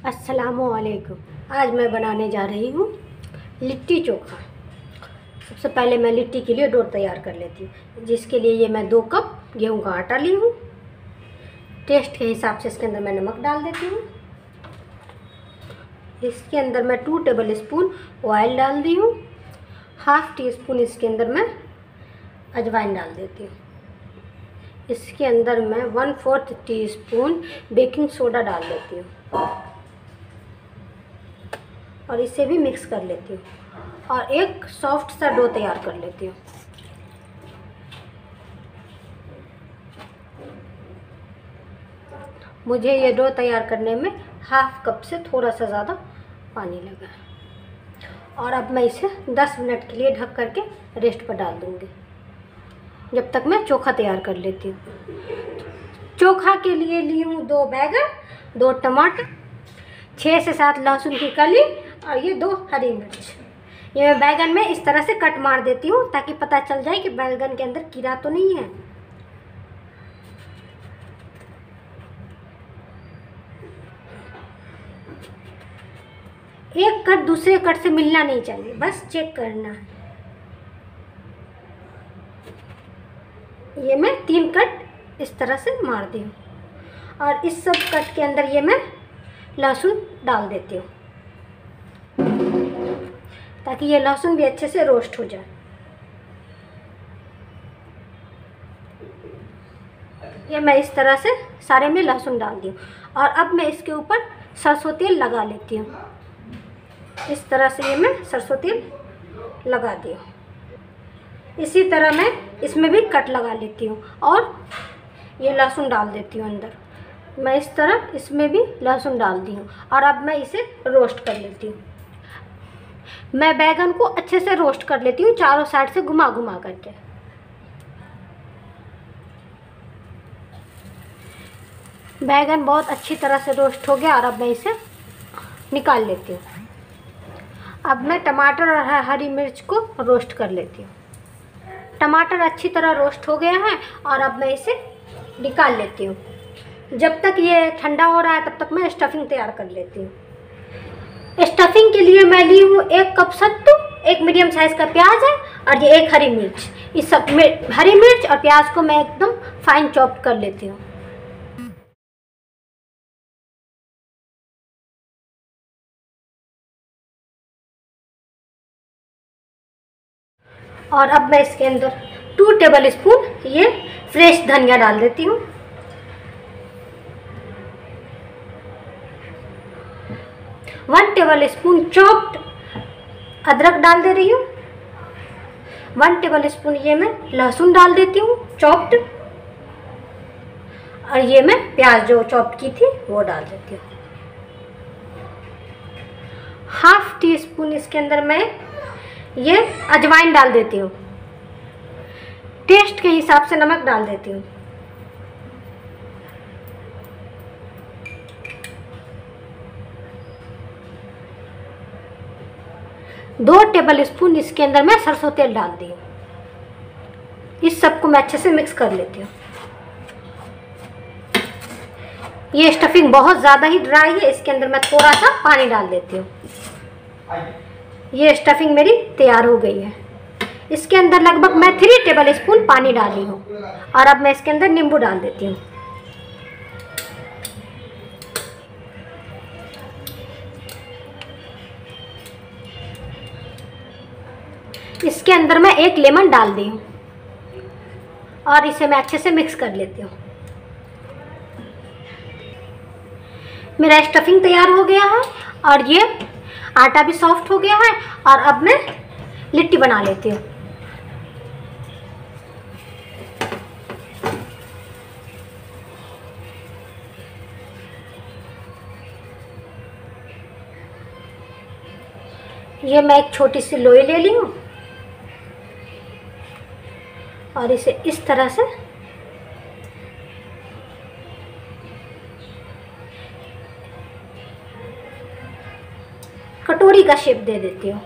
अस्सलामुअलैकुम। आज मैं बनाने जा रही हूँ लिट्टी चोखा। सबसे पहले मैं लिट्टी के लिए डो तैयार कर लेती हूँ, जिसके लिए ये मैं 2 कप गेहूं का आटा ली हूँ। टेस्ट के हिसाब से इसके अंदर मैं नमक डाल देती हूँ। इसके अंदर मैं 2 टेबल स्पून ऑयल डाल दी हूँ। हाफ टी स्पून इसके अंदर मैं अजवाइन डाल देती हूँ। इसके अंदर मैं 1/4 टीस्पून बेकिंग सोडा डाल देती हूँ और इसे भी मिक्स कर लेती हूँ और एक सॉफ्ट सा डो तैयार कर लेती हूँ। मुझे ये डो तैयार करने में हाफ कप से थोड़ा सा ज़्यादा पानी लगा और अब मैं इसे 10 मिनट के लिए ढक करके रेस्ट पर डाल दूँगी, जब तक मैं चोखा तैयार कर लेती हूँ। चोखा के लिए ली हूँ 2 बैगन, 2 टमाटर, 6 से 7 लहसुन की कली और ये 2 हरी मिर्च। ये मैं बैगन में इस तरह से कट मार देती हूँ ताकि पता चल जाए कि बैगन के अंदर कीड़ा तो नहीं है। एक कट दूसरे कट से मिलना नहीं चाहिए, बस चेक करना है। ये मैं 3 कट इस तरह से मार दी हूँ और इस सब कट के अंदर ये मैं लहसुन डाल देती हूँ ताकि ये लहसुन भी अच्छे से रोस्ट हो जाए। ये मैं इस तरह से सारे में लहसुन डाल दी हूँ और अब मैं इसके ऊपर सरसों तेल लगा लेती हूँ। इस तरह से ये मैं सरसों तेल लगा दी हूँ। इसी तरह मैं इसमें भी कट लगा लेती हूँ और ये लहसुन डाल देती हूँ अंदर। मैं इस तरह इसमें भी लहसुन डाल दी हूँ और अब मैं इसे रोस्ट कर लेती हूँ। मैं बैगन को अच्छे से रोस्ट कर लेती हूँ, चारों साइड से घुमा घुमा करके। बैगन बहुत अच्छी तरह से रोस्ट हो गया और अब मैं इसे निकाल लेती हूँ। अब मैं टमाटर और हरी मिर्च को रोस्ट कर लेती हूँ। टमाटर अच्छी तरह रोस्ट हो गया है और अब मैं इसे निकाल लेती हूँ। जब तक ये ठंडा हो रहा है तब तक मैं स्टफिंग तैयार कर लेती हूँ। स्टफिंग के लिए मैं ली हूँ 1 कप सत्तू, 1 मीडियम साइज़ का प्याज है और ये 1 हरी मिर्च। इस सब हरी मिर्च और प्याज को मैं एकदम फाइन चॉप कर लेती हूँ। और अब मैं इसके अंदर 2 टेबल स्पून ये फ्रेश धनिया डाल देती हूँ। 1 टेबल स्पून चॉप्ड अदरक डाल दे रही हूँ। 1 टेबल स्पून ये मैं लहसुन डाल देती हूँ चॉप्ड और ये मैं प्याज जो चॉप की थी वो डाल देती हूँ। हाफ टी स्पून इसके अंदर मैं ये अजवाइन डाल देती हूँ। टेस्ट के हिसाब से नमक डाल देती हूँ। दो टेबल स्पून इसके अंदर मैं सरसों तेल डाल दी हूँ। इस सबको मैं अच्छे से मिक्स कर लेती हूँ। ये स्टफिंग बहुत ज़्यादा ही ड्राई है, इसके अंदर मैं थोड़ा सा पानी डाल देती हूँ। ये स्टफिंग मेरी तैयार हो गई है। इसके अंदर लगभग मैं 3 टेबल स्पून पानी डाली हूँ और अब मैं इसके अंदर नींबू डाल देती हूँ। इसके अंदर मैं 1 लेमन डाल दी हूँ और इसे मैं अच्छे से मिक्स कर लेती हूँ। मेरा स्टफिंग तैयार हो गया है और ये आटा भी सॉफ्ट हो गया है और अब मैं लिट्टी बना लेती हूँ। ये मैं एक छोटी सी लोई ले ली हूँ और इसे इस तरह से कटोरी का शेप दे देती हूँ।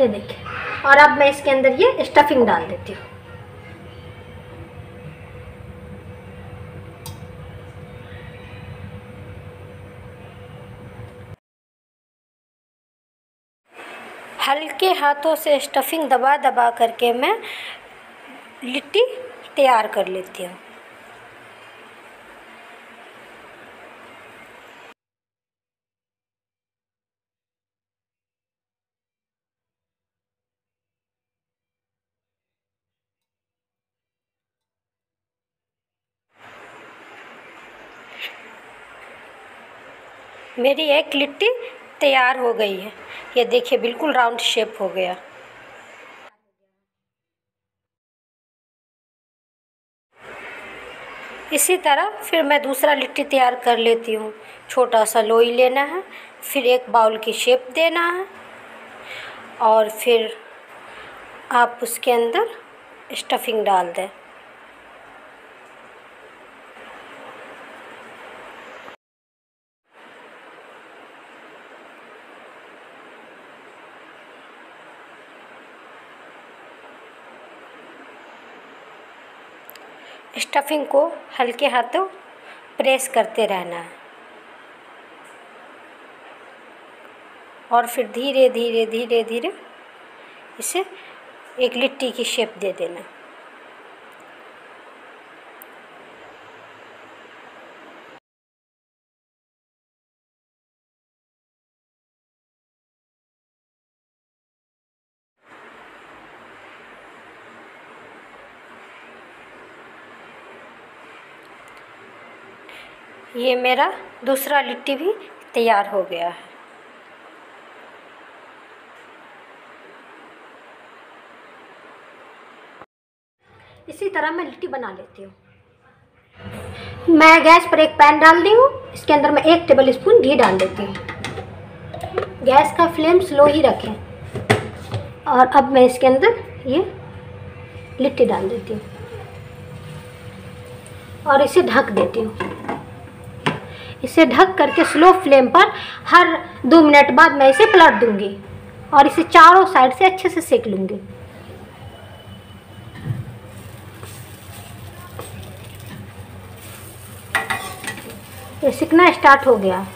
ये देखिए। और अब मैं इसके अंदर ये स्टफिंग डाल देती हूँ। हल्के हाथों से स्टफिंग दबा दबा करके मैं लिट्टी तैयार कर लेती हूँ। मेरी एक लिट्टी तैयार हो गई है। ये देखिए बिल्कुल राउंड शेप हो गया। इसी तरह फिर मैं दूसरा लिट्टी तैयार कर लेती हूँ। छोटा सा लोई लेना है, फिर एक बाउल की शेप देना है और फिर आप उसके अंदर स्टफिंग डाल दें। स्टफिंग को हल्के हाथों प्रेस करते रहना है और फिर धीरे धीरे धीरे धीरे इसे एक लिट्टी की शेप दे देना। ये मेरा दूसरा लिट्टी भी तैयार हो गया है। इसी तरह मैं लिट्टी बना लेती हूँ। मैं गैस पर एक पैन डाल दी हूँ। इसके अंदर मैं 1 टेबल स्पून घी डाल देती हूँ। गैस का फ्लेम स्लो ही रखें। और अब मैं इसके अंदर ये लिट्टी डाल देती हूँ और इसे ढक देती हूँ। इसे ढक करके स्लो फ्लेम पर हर 2 मिनट बाद मैं इसे पलट दूंगी और इसे चारों साइड से अच्छे से सेक लूंगी। ये सिकना स्टार्ट हो गया।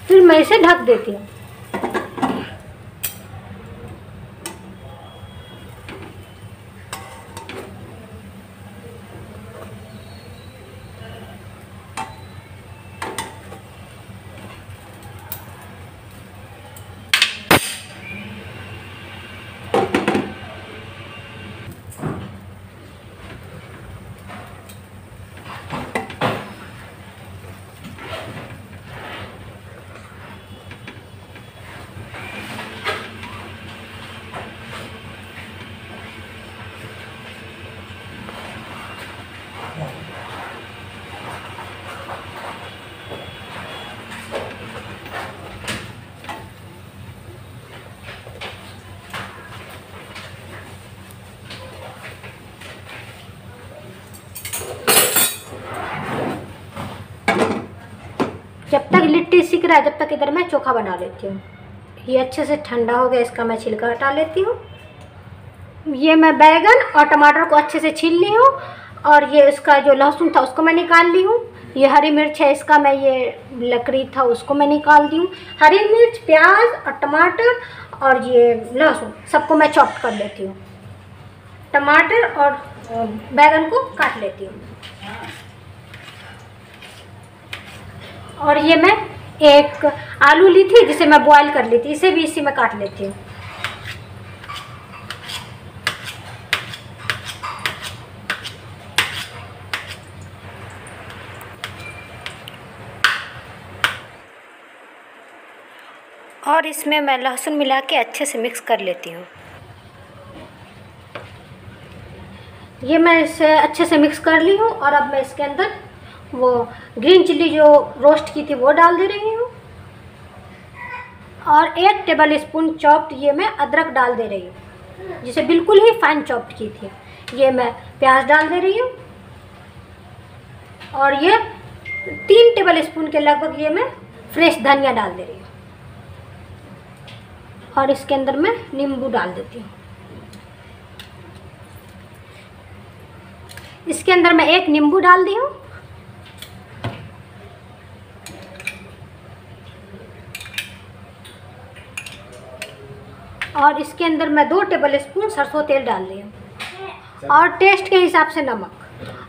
फिर मैं इसे ढक देती हूँ। जब तक लिट्टी सिक रहा है जब तक इधर मैं चोखा बना लेती हूँ। ये अच्छे से ठंडा हो गया, इसका मैं छिलका हटा लेती हूँ। ये मैं बैगन और टमाटर को अच्छे से छील ली हूँ और ये इसका जो लहसुन था उसको मैं निकाल ली हूँ। ये हरी मिर्च है, इसका मैं ये लकड़ी था उसको मैं निकाल दी हूँ। हरी मिर्च, प्याज और टमाटर और ये लहसुन सबको मैं चॉप कर लेती हूँ। टमाटर और बैगन को काट लेती हूँ और ये मैं एक आलू ली थी जिसे मैं बॉईल कर ली थी, इसे भी इसी में काट लेती हूँ। और इसमें मैं लहसुन मिला के अच्छे से मिक्स कर लेती हूँ। ये मैं इसे अच्छे से मिक्स कर ली हूँ और अब मैं इसके अंदर वो ग्रीन चिल्ली जो रोस्ट की थी वो डाल दे रही हूँ और 1 टेबल स्पून चॉप्ड ये मैं अदरक डाल दे रही हूँ, जिसे बिल्कुल ही फाइन चॉप्ड की थी। ये मैं प्याज डाल दे रही हूँ और ये 3 टेबल स्पून के लगभग ये मैं फ्रेश धनिया डाल दे रही हूँ और इसके अंदर मैं नींबू डाल देती हूँ। इसके अंदर मैं एक नींबू डाल दी हूँ और इसके अंदर मैं 2 टेबल स्पून सरसों तेल डाल दी हूँ और टेस्ट के हिसाब से नमक,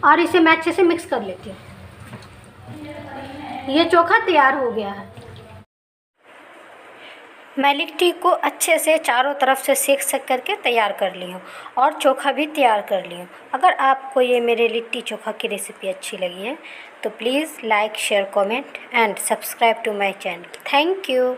और इसे मैं अच्छे से मिक्स कर लेती हूँ। ये चोखा तैयार हो गया है। मैं लिट्टी को अच्छे से चारों तरफ से सेक करके तैयार कर ली हूँ और चोखा भी तैयार कर ली हूँ। अगर आपको ये मेरे लिट्टी चोखा की रेसिपी अच्छी लगी है तो please like, share, comment and subscribe to my channel. Thank you.